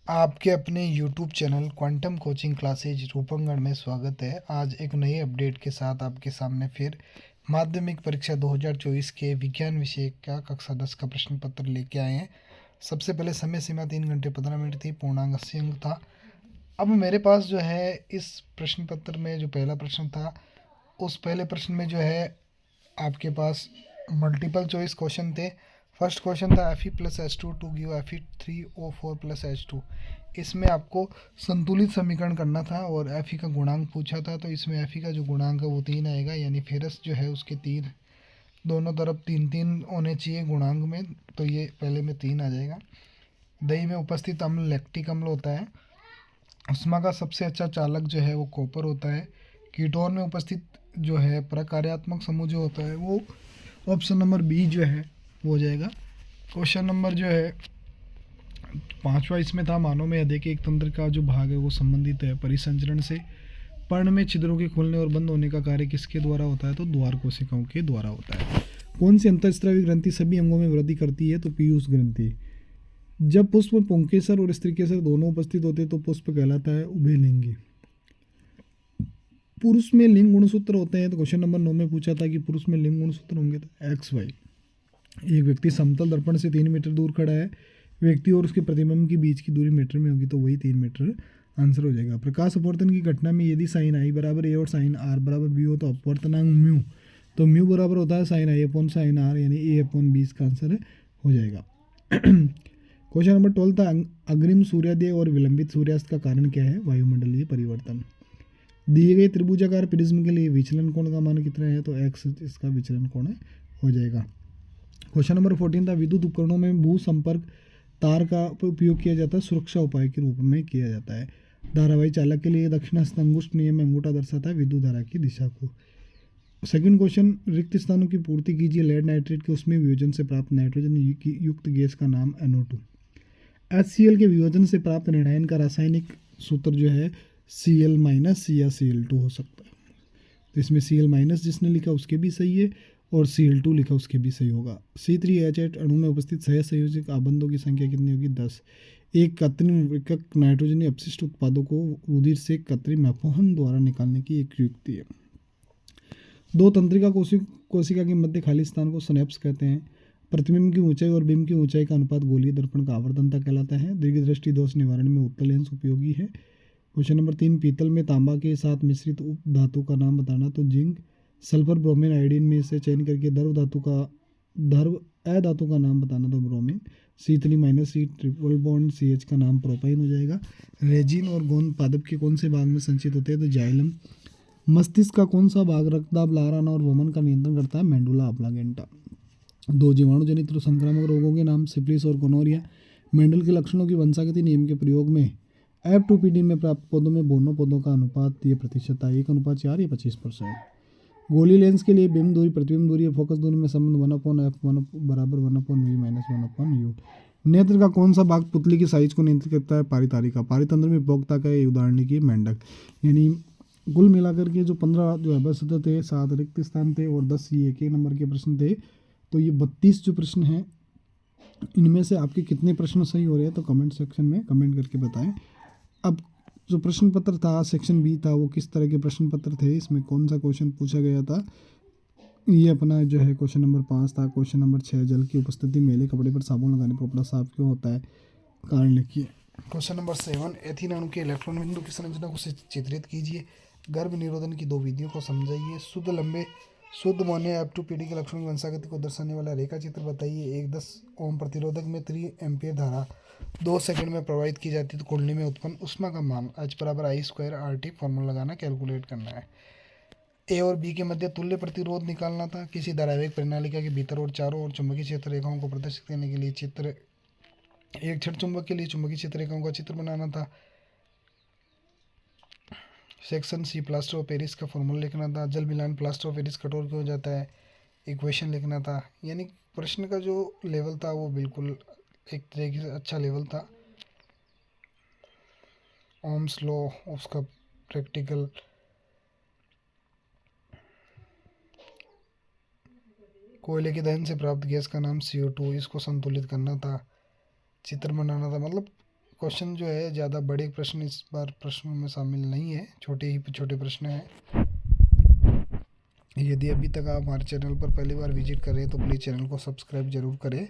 आपके अपने YouTube channel quantum coaching classes Roopangarh में स्वागत है। आज एक नए अपडेट के साथ आपके सामने फिर माध्यमिक परीक्षा 2024 के विज्ञान विषय का कक्षा 10 का प्रश्न पत्र लेके आए हैं। सबसे पहले समय सीमा 3 घंटे 15 मिनट थी, पूर्णांक 80 अंक था। अब मेरे पास जो है इस प्रश्न पत्र में जो पहला प्रश्न था, उस पहले प्रश्न में जो है आपके पास मल्टीपल चॉइस क्वेश्चन थे। फर्स्ट क्वेश्चन था Fe+H2 टू गिव Fe3O4+H2। इसमें आपको संतुलित समीकरण करना था और Fe का गुणांक पूछा था, तो इसमें Fe का जो गुणांक है वो 3 आएगा, यानी फेरस जो है उसके तीन दोनों तरफ 3 3 होने चाहिए गुणांक में, तो ये पहले में 3 आ जाएगा। दही में उपस्थित अम्ल लैक्टिक अम्ल होता है। उष्मा का सबसे अच्छा चालक जो है वो कॉपर होता है। कीटोन में उपस्थित जो है प्रकार्यात्मक समूह जो होता है वो ऑप्शन नंबर बी जो है वो हो जाएगा। क्वेश्चन नंबर जो है पांचवा इसमें था, मानव में हृदय के एक तंत्र का जो भाग है वो संबंधित है परिसंचरण से। पर्ण में छिद्रों के खुलने और बंद होने का कार्य किसके द्वारा होता है, तो द्वार कोशिकाओं के द्वारा होता है। कौन सी अंतःस्रावी ग्रंथि सभी अंगों में वृद्धि करती है, तो पीयूष ग्रंथि। जब पुष्प में पुंकेसर और स्त्रीकेसर दोनों उपस्थित होते हैं तो पुष्प कहलाता है उभयलिंगी। पुरुष में लिंग गुणसूत्र होते हैं, तो क्वेश्चन नंबर 9 में पूछा था कि पुरुष में लिंग गुणसूत्र होंगे, तो एक्स वाई। एक व्यक्ति समतल दर्पण से 3 मीटर दूर खड़ा है, व्यक्ति और उसके प्रतिबिंब के बीच की दूरी मीटर में होगी, तो वही 3 मीटर आंसर हो जाएगा। प्रकाश अपवर्तन की घटना में यदि साइन आई बराबर ए और साइन आर बराबर बी हो तो अपवर्तनांक म्यू, तो म्यू बराबर होता है sine i upon sine r, यानी ए अपॉन बी इसका आंसर हो जाएगा। क्वेश्चन नंबर 12 था, अग्रिम सूर्योदय और विलंबित सूर्यास्त का कारण क्या है, वायुमंडलीय परिवर्तन। दिए गए त्रिभुजाकार प्रिज्म के लिए विचलन कोण का मान कितना है, तो एक्स इसका विचलन कोण हो जाएगा। क्वेश्चन नंबर 14 था, विद्युत उपकरणों में भू संपर्क तार का उपयोग किया जाता है, सुरक्षा उपाय के रूप में किया जाता है। धारावाही चालक के लिए दक्षिणास्थ अंगुष्ठ नियम में अंगूठा दर्शाता है विद्युत धारा की दिशा को। सेकंड क्वेश्चन, रिक्त स्थानों की पूर्ति कीजिए। लेड नाइट्रेट के उसमें वियोजन से प्राप्त नाइट्रोजन युक्त गैस का नाम NO2। HCl के वियोजन से प्राप्त निर्णायन का रासायनिक सूत्र जो है Cl माइनस या Cl2 हो सकता है, तो इसमें Cl माइनस जिसने लिखा उसके भी सही है और Cl2 लिखा उसके भी सही होगा। C3H8 अणु में उपस्थित सहसंयोजक आबंधों की संख्या कितनी होगी, 10। एक कृत्रिम एकक नाइट्रोजनी अपशिष्ट उत्पादों को रुधिर से कृत्रिम अपवहन द्वारा निकालने की एक युक्ति है। दो तंत्रिका कोशिका के मध्य खाली स्थान को स्नैप्स कहते हैं। प्रतिबिंब की ऊंचाई और बिंब की ऊंचाई का अनुपात गोलीय दर्पण का आवर्धनता कहलाता है। दीर्घ दृष्टि दोष निवारण में उत्तल लेंस उपयोगी है। क्वेश्चन नंबर 3, पीतल में तांबा के साथ मिश्रित उप धातु का नाम बताना, तो जिंक। सल्फर ब्रोमीन आयोडीन में से चयन करके ध्रुव अधातु का नाम बताना, तो bromine. C3 minus C triple bond CH का नाम प्रोपाइन हो जाएगा। रेजिन और गोंद पादप के कौन से भाग में संचित होते हैं, तो जाइलम। मस्तिष्क का कौन सा भाग रक्तदाब, लहराना और वमन का नियंत्रण करता है, मेंडुला ऑब्लांगेंटा। दो जीवाणु जनित संक्रामक रोगों के नाम सिफिलिस और गोनोरिया। मेंडल के लक्षणों की वंशागति नियम के प्रयोग में F2PD में प्राप्त पौधों में दोनों पौधों का अनुपात ये प्रतिशत था, 1:4 या 25%। गोली लेंस के लिए बिंब दूरी, प्रतिबिंब दूरी और फोकस दूरी में संबंध 1/f1 बराबर 1/v माइनस 1/u। नेत्र का कौन सा भाग पुतली की साइज को नियंत्रित करता है, पारितारिका। पारितंत्र में उपभोक्ता का ये उदाहरण की मेंढक। यानी कुल मिलाकर के जो 15 जो है थे, 7 रिक्त स्थान थे और 10 ये एक नंबर के प्रश्न थे, तो ये 32 जो प्रश्न हैं इनमें से आपके कितने प्रश्न सही हो रहे हैं, तो कमेंट सेक्शन में कमेंट करके बताएं। अब जो प्रश्न पत्र था सेक्शन बी था, वो किस तरह के प्रश्न पत्र थे, इसमें कौन सा क्वेश्चन पूछा गया था, ये अपना जो है क्वेश्चन नंबर 5 था। क्वेश्चन नंबर 6, जल की उपस्थिति मेले कपड़े पर साबुन लगाने पर कपड़ा साफ क्यों होता है, कारण लिखिए। क्वेश्चन नंबर 7, एथीन अणु के इलेक्ट्रॉन बिंदु की संरचना को चित्रित कीजिए। गर्भ निरोधन की 2 विधियों को समझाइए। शुद्ध मोने F2PD के लक्षणों की वंशागति को दर्शाने वाला रेखा चित्र बताइए। एक 10 ओम प्रतिरोधक में 3 एम्पियर धारा 2 सेकंड में प्रवाहित की जाती है, तो कुंडली में उत्पन्न ऊष्मा का मान H बराबर I² RT फॉर्मूला लगाना, कैलकुलेट करना है। ए और बी के मध्य तुल्य प्रतिरोध निकालना था। किसी धारावाहिक प्रणालिका के भीतर और चारों ओर चुंबकीय क्षेत्र रेखाओं को प्रदर्शित करने के लिए एक छड़ चुंबक के लिए चुंबकीय क्षेत्र रेखाओं का चित्र बनाना था। Section C, plaster of Paris का फॉर्मूला लिखना था। जल मिलान प्लास्टर ऑफ पेरिस कठोर क्यों हो जाता है, इक्वेशन लिखना था। यानी प्रश्न का जो लेवल था वो बिल्कुल एक तरीके से अच्छा लेवल था। ओम्स लॉ उसका प्रैक्टिकल, कोयले के दहन से प्राप्त गैस का नाम CO2, इसको संतुलित करना था, चित्र बनाना था। मतलब क्वेश्चन जो है ज़्यादा बड़े प्रश्न इस बार प्रश्नों में शामिल नहीं है, छोटे ही छोटे प्रश्न हैं। यदि अभी तक आप हमारे चैनल पर पहली बार विजिट कर रहे हैं तो प्लीज़ चैनल को सब्सक्राइब जरूर करें